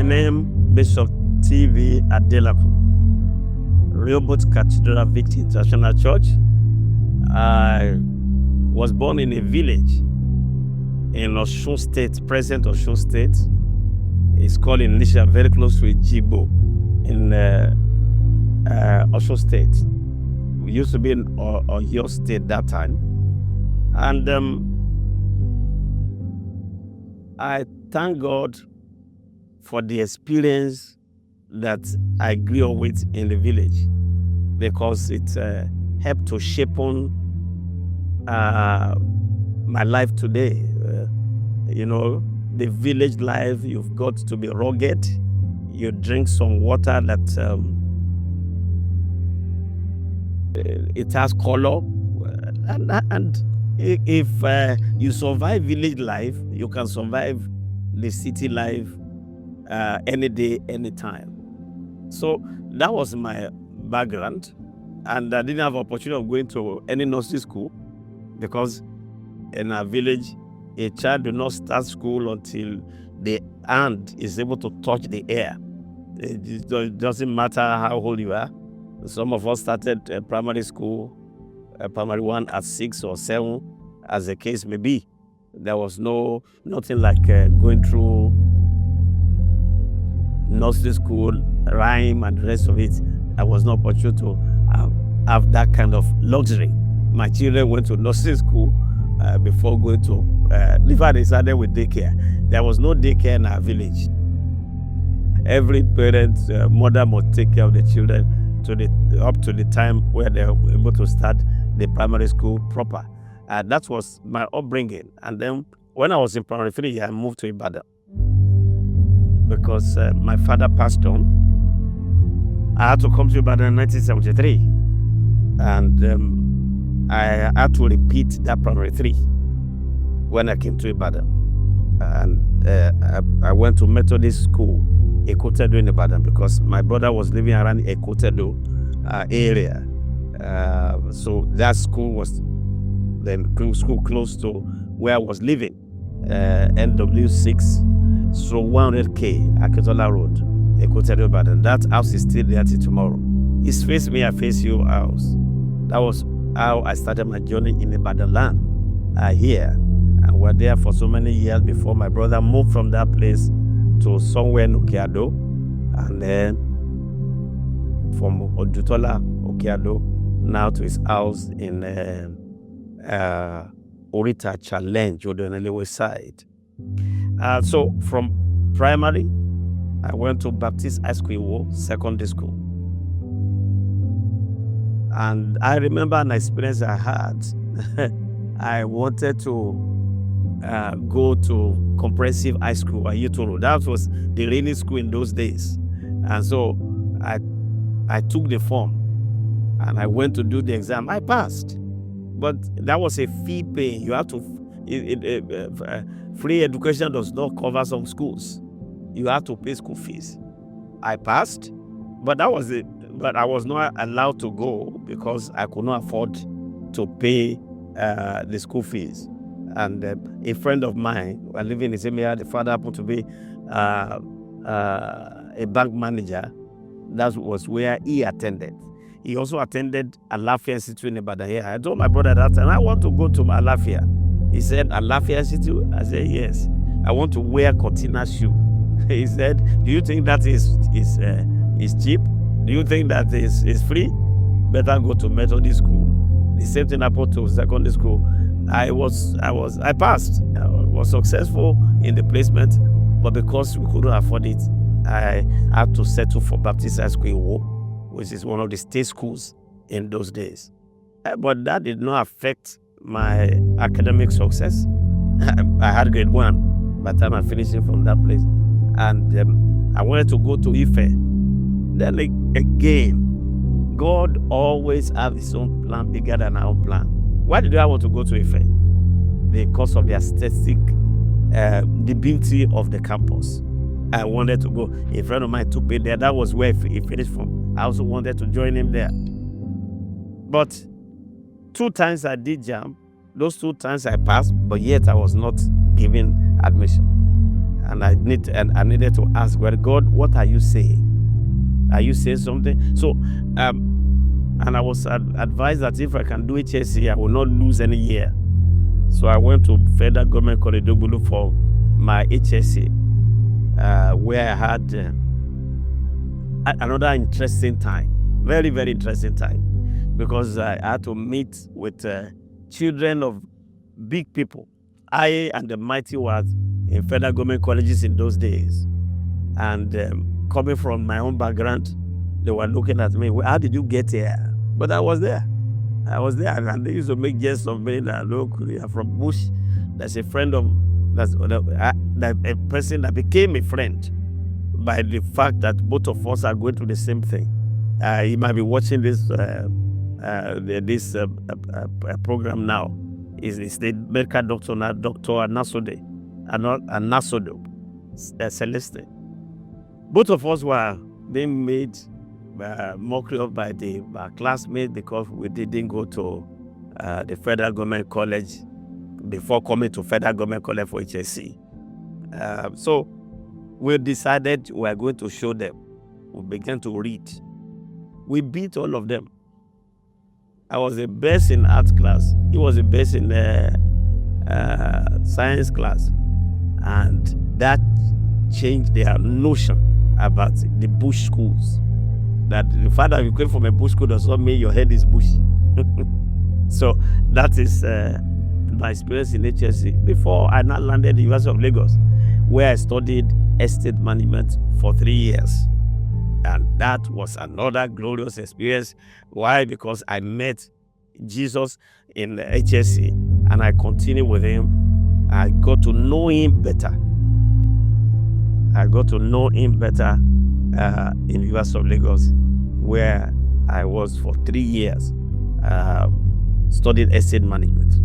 name Bishop TV ADELAKUN, Rehoboth Cathedral Victory International Church. I was born in a village in Osun State, present Osun State. It's called Inisha, very close to Ijibo in Osun State. We used to be in Oyo State that time. And I thank God for the experience that I grew up with in the village, because it helped to shape on my life today. The village life, you've got to be rugged. You drink some water that it has color, and if you survive village life, you can survive the city life any day, anytime. So that was my background, and I didn't have opportunity of going to any nursery school, because in our village, a child do not start school until the hand is able to touch the air. It doesn't matter how old you are. Some of us started primary school, primary 1 at 6 or 7, as the case may be. There was nothing like going through nursery school, rhyme, and the rest of it. I was not opportunity to have that kind of luxury. My children went to nursery school before going to, in fact, they started with daycare. There was no daycare in our village. Every parent, mother must take care of the children up to the time where they were able to start the primary school proper. That was my upbringing. And then when I was in primary 3, I moved to Ibadan, because my father passed on. I had to come to Ibadan in 1973, and I had to repeat that primary 3 when I came to Ibadan. And I went to Methodist school, Ekotedo in Ibadan, because my brother was living around Ekotedo area. So that school was the school close to where I was living, NW6, so 100K, Akitola Road, Ekotedo, Ibadan. That house is still there till tomorrow. It's face me, I face you house. That was how I started my journey in Ibadan land here. And we're there for so many years before my brother moved from that place to somewhere in Okeado, and then from Odutola, Okeado, now to his house in Orita Challenge, Odonelewe side. So from primary, I went to Baptist High School, secondary school. And I remember an experience I had. I wanted to go to comprehensive high school at Yuturu. That was the rainy school in those days. And so I took the form and I went to do the exam. I passed, but that was a fee paying. You have to, free education does not cover some schools. You have to pay school fees. I passed, but that was it. But I was not allowed to go because I could not afford to pay the school fees. And a friend of mine, living in the same area, the father happened to be a bank manager. That was where he attended. He also attended Alafia Institute in Ibadan here. I told my brother that time, I want to go to Alafia. He said, Alafia Institute? I said, yes. I want to wear Cortina shoe. He said, do you think that is cheap? Do you think that is free? Better go to Methodist school. The same thing happened to secondary school. I passed. I was successful in the placement, but because we couldn't afford it, I had to settle for Baptist High School, which is one of the state schools in those days. But that did not affect my academic success. I had grade 1 by the time I finished from that place. And I wanted to go to Ife. Then again, God always has his own plan bigger than our own plan. Why did I want to go to Ife? Because of the aesthetic, the beauty of the campus. I wanted to go. A friend of mine took me there. That was where he finished from. I also wanted to join him there. But 2 times I did JAMB. Those 2 times I passed, but yet I was not given admission. And I needed to ask, well, God, what are you saying? Are you saying something? So, and I was advised that if I can do HSC, I will not lose any year. So I went to Federal Government College Dogbulu for my HSC, where I had another interesting time, very, very interesting time, because I had to meet with children of big people. I and the mighty was in federal government colleges in those days. And coming from my own background, they were looking at me, well, how did you get here? But I was there. And they used to make jest of me that, look, you are from Bush. There's a friend of, a person that became a friend by the fact that both of us are going through the same thing. He might be watching this program now. Is the medical doctor now, Dr. Anasodo, Celeste. Both of us were being made mockery of by our classmates because we didn't go to the Federal Government College before coming to Federal Government College for HSC. So we decided we are going to show them. We began to read. We beat all of them. I was the best in art class. He was the best in science class. And that changed their notion about the bush schools. That the fact that you came from a bush school does not mean your head is bushy. So that is my experience in HSC. Before I now landed at the University of Lagos, where I studied estate management for 3 years. And that was another glorious experience. Why? Because I met Jesus in the HSC and I continued with him. I got to know him better. In the University of Lagos, where I was for 3 years, studied estate management.